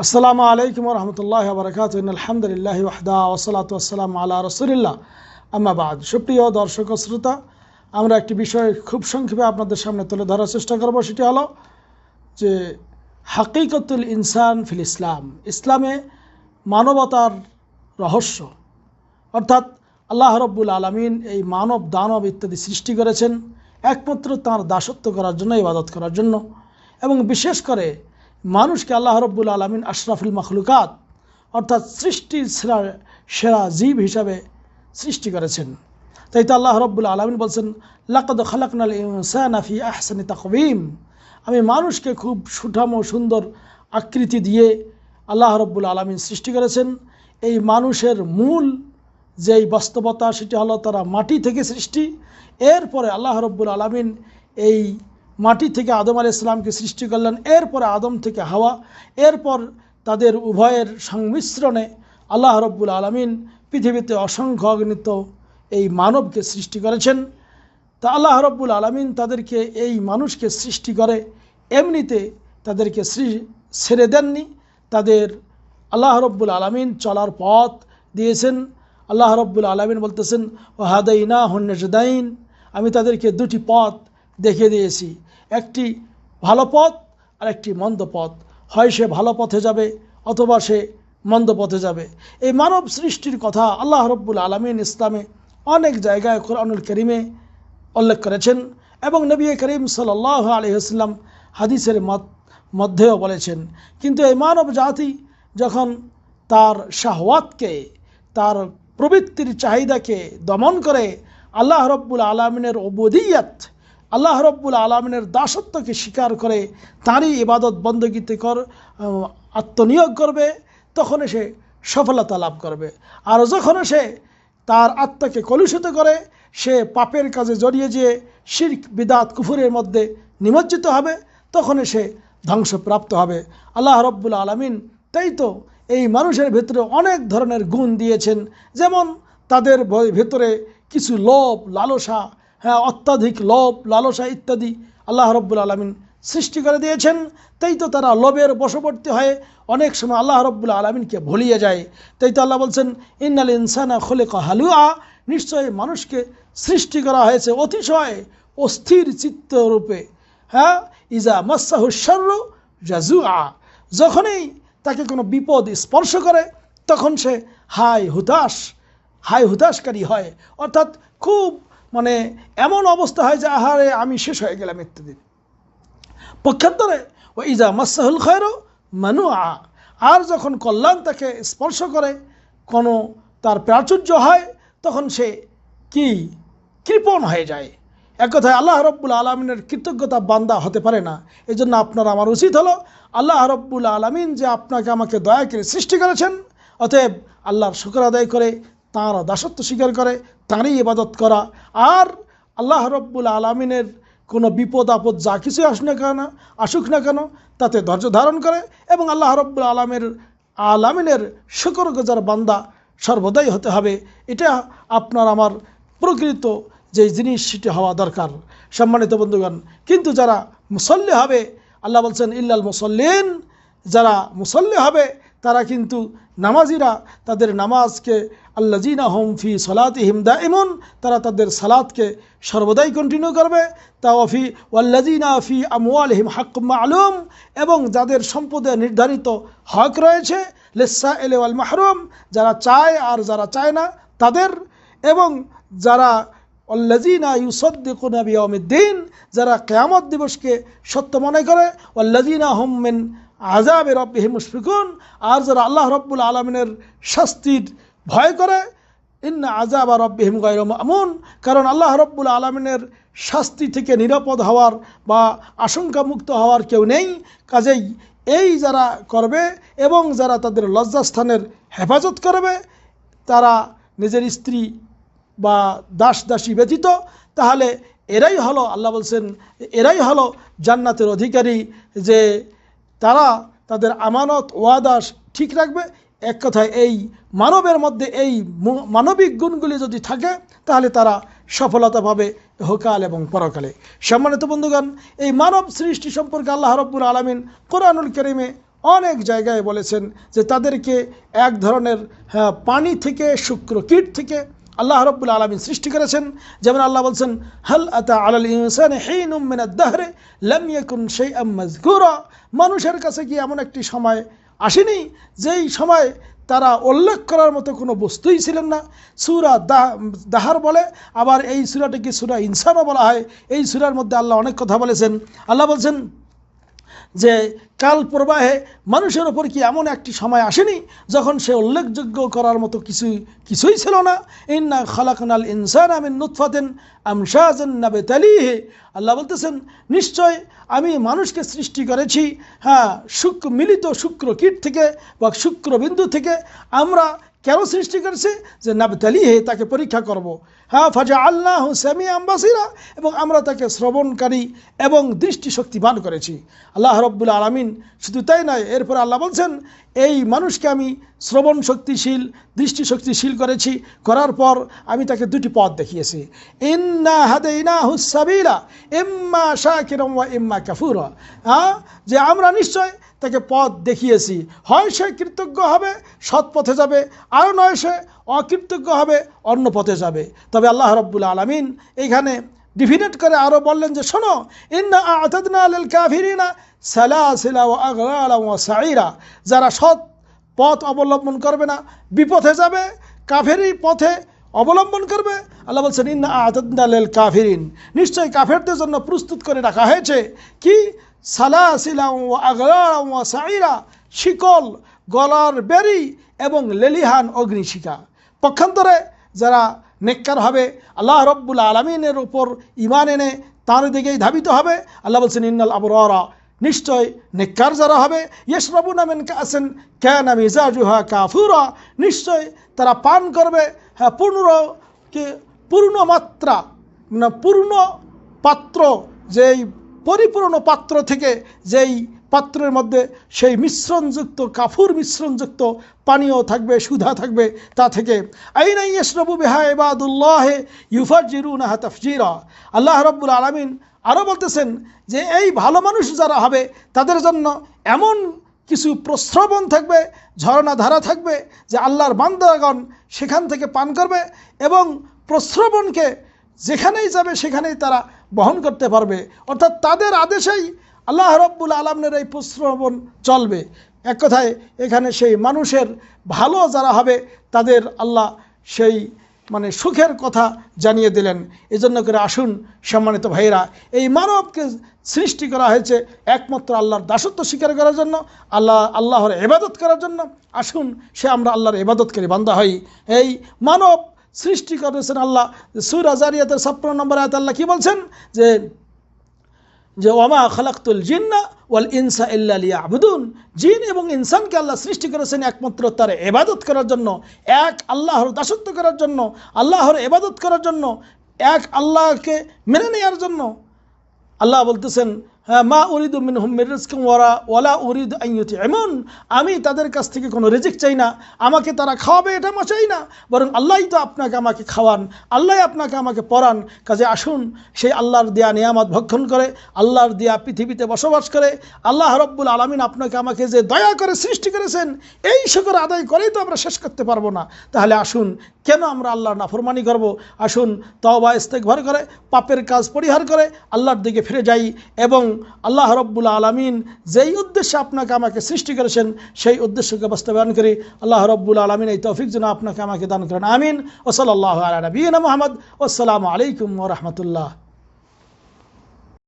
আসসালামু আলাইকুম ওয়া রাহমাতুল্লাহি ওয়া বারাকাতুহু আলহামদুলিল্লাহি ওয়াহদা ওয়া সালাতু ওয়াসসালামু আলা রাসূলিল্লাহ আম্মা বাদ। সুপ্রিয় দর্শক ও শ্রোতা, আমরা একটি বিষয় খুব সংক্ষেপে আপনাদের সামনে তুলে ধরার চেষ্টা করব। সেটি হলো যে হাকিকতুল ইনসান ফিল ইসলাম, ইসলামে মানবতার রহস্য। অর্থাৎ আল্লাহ রাব্বুল আলামিন এই মানব দানব ইত্যাদি সৃষ্টি করেছেন একমাত্র তাঁর দাসত্ব করার জন্য, ইবাদত করার জন্য, এবং বিশেষ করে মানুষকে আল্লাহ রাব্বুল আলামিন আশরাফুল মাখলুকাত অর্থাৎ সৃষ্টির সেরা জীব হিসাবে সৃষ্টি করেছেন। তাই তো আল্লাহ রাব্বুল আলামিন বলছেন, লাকাদ খালাকনাল ইনসানা ফি আহসানি তাকওয়িম, আমি মানুষকে খুব সুঠাম ও সুন্দর আকৃতি দিয়ে আল্লাহ রাব্বুল আলামিন সৃষ্টি করেছেন। এই মানুষের মূল যেই বাস্তবতা সেটি হলো তারা মাটি থেকে সৃষ্টি। এরপরে আল্লাহ রাব্বুল আলামিন এই মাটি থেকে আদম আলাইহিস সালামকে সৃষ্টি করলেন, এরপরে আদম থেকে হাওয়া, এরপর তাদের উভয়ের সংমিশ্রণে আল্লাহ রাব্বুল আলামিন পৃথিবীতে অসংখ্য অগণিত এই মানবকে সৃষ্টি করেছেন। তা আল্লাহ রাব্বুল আলামিন তাদেরকে, এই মানুষকে সৃষ্টি করে এমনিতে তাদেরকে ছেড়ে দেননি। তাদের আল্লাহ রাব্বুল আলামিন চলার পথ দিয়েছেন। আল্লাহ রাব্বুল আলামিন বলতেছেন, ওয়া হাদাইনাহুন নাজদাইন, আমি তাদেরকে দুটি পথ দেখিয়ে দিয়েছি, একটি ভালো পথ আর একটি মন্দ পথ। হয় সে ভালো পথে যাবে অথবা সে মন্দ পথে যাবে। এই মানব সৃষ্টির কথা আল্লাহ রাব্বুল আলামিন ইসলামে অনেক জায়গায় কোরআনুল কারীমে উল্লেখ করেছেন এবং নবী করিম সাল্লাল্লাহু আলাইহি ওয়াসাল্লাম হাদিসের মধ্যেও বলেছেন। কিন্তু এই মানব জাতি যখন তার শাহওয়াতকে, তার প্রবৃত্তির চাহিদাকে দমন করে আল্লাহ রাব্বুল আলামিনের উবুদিয়ত, আল্লাহ রাব্বুল আলামিনের দাসত্বকে স্বীকার করে তাঁরই ইবাদত বন্দগীতে আত্মনিয়োগ করবে, তখন সে সফলতা লাভ করবে। আর যখন সে তার আত্মাকে কলুষিত করে, সে পাপের কাজে জড়িয়ে যেয়ে শিরক বিদআত কুফরের মধ্যে নিমজ্জিত হবে, তখন সে ধ্বংসপ্রাপ্ত হবে। আল্লাহ রাব্বুল আলামিন তাই তো এই মানুষের ভেতরে অনেক ধরনের গুণ দিয়েছেন, যেমন তাদের ভেতরে কিছু লোভ লালসা, অত্যাধিক লোভ লালসা ইত্যাদি আল্লাহ রাব্বুল আলামিন সৃষ্টি করে দিয়েছেন। তাই তো তারা লোভের বশবর্তী হয়ে অনেক সময় আল্লাহ রাব্বুল আলামিনকে ভুলিয়ে যায়। তাই তো আল্লাহ বলছেন, ইন্নাল ইনসানা খুলিকা হালুআ, নিশ্চয়ই মানুষকে সৃষ্টি করা হয়েছে অতিশয় অস্থির চিত্ত রূপে। ইজা মাসসাহু শাররু জাজুআ, যখনই তাকে কোনো বিপদ স্পর্শ করে তখন সে হায় হুতাশকারী হয়, অর্থাৎ খুব এমন অবস্থা হয় যে আহারে আমি শেষ হয়ে গেলাম ইত্যাদি। পক্ষান্তরে ও ইজা মাসসাহুল খায়রু মানুআ, আর যখন কল্যাণ তাকে স্পর্শ করে, কোনো তার প্রাচুর্য হয়, তখন সে কৃপণ হয়ে যায়। এক কথায় আল্লাহ রাব্বুল আলামিনের কৃতজ্ঞতা বান্দা হতে পারে না। এই জন্য আপনার আমার উচিত হলো আল্লাহ রাব্বুল আলামিন যে আপনাকে আমাকে দয়া করে সৃষ্টি করেছেন, অতএব আল্লাহর শুকর আদায় করে তাঁর দাসত্ব স্বীকার করে তাঁরই ইবাদত করা। আর আল্লাহ রাব্বুল আলামিনের কোনো বিপদ আপদ যা কিছু আসুক না কেন তাতে ধৈর্য ধারণ করে এবং আল্লাহ রাব্বুল আলামিনের শুকরগুজার বান্দা সর্বদাই হতে হবে। এটা আপনার আমার প্রকৃত যে জিনিস সেটি হওয়া দরকার, সম্মানিত বন্ধুগণ। কিন্তু যারা মুসল্লি হবে, আল্লাহ বলছেন ইল্লাল মুসল্লিন, যারা মুসল্লি হবে তারা কিন্তু নামাজিরা, তাদের নামাজকে আল্লাযীনা হুম ফি সালাতিহিম দাইমুন, তারা তাদের সালাতকে সর্বদাই কন্টিনিউ করবে। তাওয়াফি ওয়াল্লাযীনা ফি আমওয়ালিহিম হাক্কুম মা'লুম, এবং যাদের সম্পদে নির্ধারিত হক রয়েছে, লিসসাইলি ওয়াল মাহরুম, যারা চায় আর যারা চায় না তাদের, এবং যারা ওয়াল্লাযীনা ইউসাদ্দিকুনা বিয়াউমিদ্দিন, যারা কিয়ামত দিবসকে সত্য মনে করে, ওয়াল্লাযীনা হুম মিন আযাবি রাব্বিহিম মুশফিকুন, আর যারা আল্লাহ রাব্বুল আলামিনের শাস্তির ভয় করে, ইন্না আযাবা রাব্বিহিম গায়রু মা'মুন, কারণ আল্লাহ রাব্বুল আলামিনের শাস্তি থেকে নিরাপদ হওয়ার বা আশঙ্কা মুক্ত হওয়ার কেউ নেই। কাজেই এই যারা করবে এবং যারা তাদের লজ্জাস্থানের হেফাজত করবে, তারা নিজের স্ত্রী বা দাসী ব্যতীত, তাহলে এরাই হলো, আল্লাহ বলছেন এরাই হলো জান্নাতের অধিকারী, যে তারা তাদের আমানত ওয়াদা ঠিক রাখবে। এক কথায় এই মানবের মধ্যে এই মানবিক গুণগুলি যদি থাকে তাহলে তারা সফলতা পাবে ইহকাল এবং পরকালে। সম্মানিত বন্ধুগণ, এই মানব সৃষ্টি সম্পর্কে আল্লাহ রাব্বুল আলামিন কোরআনুল কারীমে অনেক জায়গায় বলেছেন যে তাদেরকে এক ধরনের পানি থেকে শুক্রকীট থেকে আল্লাহ রাব্বুল আলামিন সৃষ্টি করেছেন। যেমন আল্লাহ বলছেন, হাল আতা আলাল ইনসানি হিনুম মিনাদ দাহরি লাম ইয়াকুন শাইআম মাযকুরা, মানুষের কাছে কি এমন একটি সময় আসেনি যেই সময় তারা উল্লেখ করার মতো কোনো বস্তুই ছিলেন না। সূরা দাহর বলে, আবার এই সূরাটিকে সূরা ইনসানও বলা হয়। এই সূরার মধ্যে আল্লাহ অনেক কথা বলেছেন। আল্লাহ বলছেন যে কাল প্রবাহে মানুষের ওপর কি এমন একটি সময় আসেনি যখন সে উল্লেখযোগ্য করার মতো কিছুই ছিল না। ইন্না খালাকনাল ইনসানা মিন নুতফাতিন আমশাজিন নাবতালিহি, আল্লাহ বলতেছেন নিশ্চয় আমি মানুষকে সৃষ্টি করেছি মিলিত শুক্রকীট থেকে বা শুক্রবিন্দু থেকে। আমরা কেন সৃষ্টি করেছি? যে নাবতালিহি, তাকে পরীক্ষা করব। ফাজআলনাহু সামিআন বাসীরা, এবং আমরা তাকে শ্রবণকারী এবং দৃষ্টিশক্তিবান করেছি। আল্লাহ রাব্বুল আলামিন শুধু তাই নয়, এরপর আল্লাহ বলছেন এই মানুষকে আমি শ্রবণ শক্তিশীল দৃষ্টিশক্তিশীল করেছি, করার পর আমি তাকে দুটি পথ দেখিয়েছি। ইন্না হাদাইনাহুস সাবিলা ইম্মা শাকিরান ওয়া ইম্মা কাফুরা, যে আমরা নিশ্চয় তাকে পথ দেখিয়েছি, হয় সে কৃতজ্ঞ হবে সৎ পথে যাবে, আর নয় সে অকৃতজ্ঞ হবে অন্য পথে যাবে। তবে আল্লাহ রাব্বুল আলামিন এইখানে ডিফিনেট করে আরও বললেন যে শোনো, ইন্না আ'তাদনা লিল কাফিরিনা সালাসিলা ওয়া আগলালা ওয়া সাইরা, যারা সৎ পথ অবলম্বন করবে না বিপথে যাবে, কাফেরি পথে অবলম্বন করবে। আল্লাহ বলছেন ইন্না আ'তাদনা লিল কাফিরিন, নিশ্চয়ই কাফেরদের জন্য প্রস্তুত করে রাখা হয়েছে কি? সালাসিলা ওয়া আগলালা ওয়া সাইরা, শিকল, গলার বেড়ি এবং লেলিহান অগ্নিশিখা। পক্ষান্তরে যারা নেককার হবে, আল্লাহ রাব্বুল আলামিনের উপর ঈমান এনে তার দিকেই ধাবিত হবে, আল্লাহ বলছেন ইন্নাল আবরারা, নিশ্চয় নেককার যারা হবে, ইয়াশরাবুনা মিন কাসিন কানা মিজাজুহা কাফুরা, নিশ্চয় তারা পান করবে পূর্ণ মাত্রা পূর্ণ পাত্র, যেই পরিপূর্ণ পাত্র থেকে যেই পাত্রের মধ্যে সেই মিশ্রণযুক্ত কাফুর মিশ্রণযুক্ত পানীয় থাকবে, সুধা থাকবে তা থেকে। আইনা ইয়াশরাবু বিহা ইবাদুল্লাহ ইউফাজ্জিরুনাহা তাফজিরা, আল্লাহ রাব্বুল আলামিন আরও বলতেছেন যে এই ভালো মানুষ যারা হবে তাদের জন্য এমন কিছু প্রস্রবণ থাকবে, ঝর্ণা ধারা থাকবে যে আল্লাহর বান্দাগণ সেখান থেকে পান করবে, এবং প্রস্রবণকে যেখানেই যাবে সেখানেই তারা বহন করতে পারবে। অর্থাৎ তাদের আদেশেই আল্লাহ রাব্বুল আলামিনের এই প্রস্রবণ চলবে। এক কথায় এখানে সেই মানুষের ভালো যারা হবে তাদের আল্লাহ সেই সুখের কথা জানিয়ে দিলেন। এজন্য করে আসুন সম্মানিত ভাইরা, এই মানবকে সৃষ্টি করা হয়েছে একমাত্র আল্লাহর দাসত্ব স্বীকার করার জন্য, আল্লাহর ইবাদত করার জন্য। আসুন আমরা আল্লাহর ইবাদতকারী বান্দা হই। এই মানব সৃষ্টি করেছেন আল্লাহ। সূরা যারিয়াতের 56 নম্বর আয়াতে আল্লাহ কি বলছেন যে ওয়ামা খালাকতুল জিন্না ওয়াল ইনসা ইল্লা লিয়াবুদুন, জিন এবং ইনসানকে আল্লাহ সৃষ্টি করেছেন একমাত্র তার ইবাদত করার জন্য, এক আল্লাহর দাসত্ব করার জন্য, আল্লাহর ইবাদত করার জন্য, এক আল্লাহকে মেনে নেওয়ার জন্য। আল্লাহ বলতেছেন মা উরিদু মিনহুম মির রিজকিন ওয়ালা উরিদু আন ইউতঈমুন, আমি তাদের কাছ থেকে কোনো রিজিক চাই না, আমাকে তারা খাওয়াবে এটা আমি চাই না, বরং আল্লাহই তো আপনাকে আমাকে খাওয়ান, আল্লাহই আপনাকে আমাকে পড়ান। কাজে আসুন সেই আল্লাহর দেয়া নিয়ামত ভক্ষণ করে, আল্লাহর দেয়া পৃথিবীতে বসবাস করে আল্লাহ রাব্বুল আলামিন আপনাকে আমাকে যে দয়া করে সৃষ্টি করেছেন, এই শুকর আদায় করেই তো আমরা শেষ করতে পারবো না। তাহলে আসুন কেন আমরা আল্লাহর নাফরমানি করব? আসুন তওবা ইস্তেগফার করে পাপের কাজ পরিহার করে আল্লাহর দিকে ফিরে যাই, এবং আল্লাহ রাব্বুল আলামিন যেই উদ্দেশ্যে আপনাকে আমাকে সৃষ্টি করেছেন সেই উদ্দেশ্যকে বাস্তবায়ন করি। আল্লাহ রাব্বুল আলামিন এই তৌফিক যেন আপনাকে আমাকে দান করেন। আমিন। ওয়া সাল্লাল্লাহু আলা নবিয়িনা মুহাম্মদ। আসসালামু আলাইকুম ওয়া রাহমাতুল্লাহ।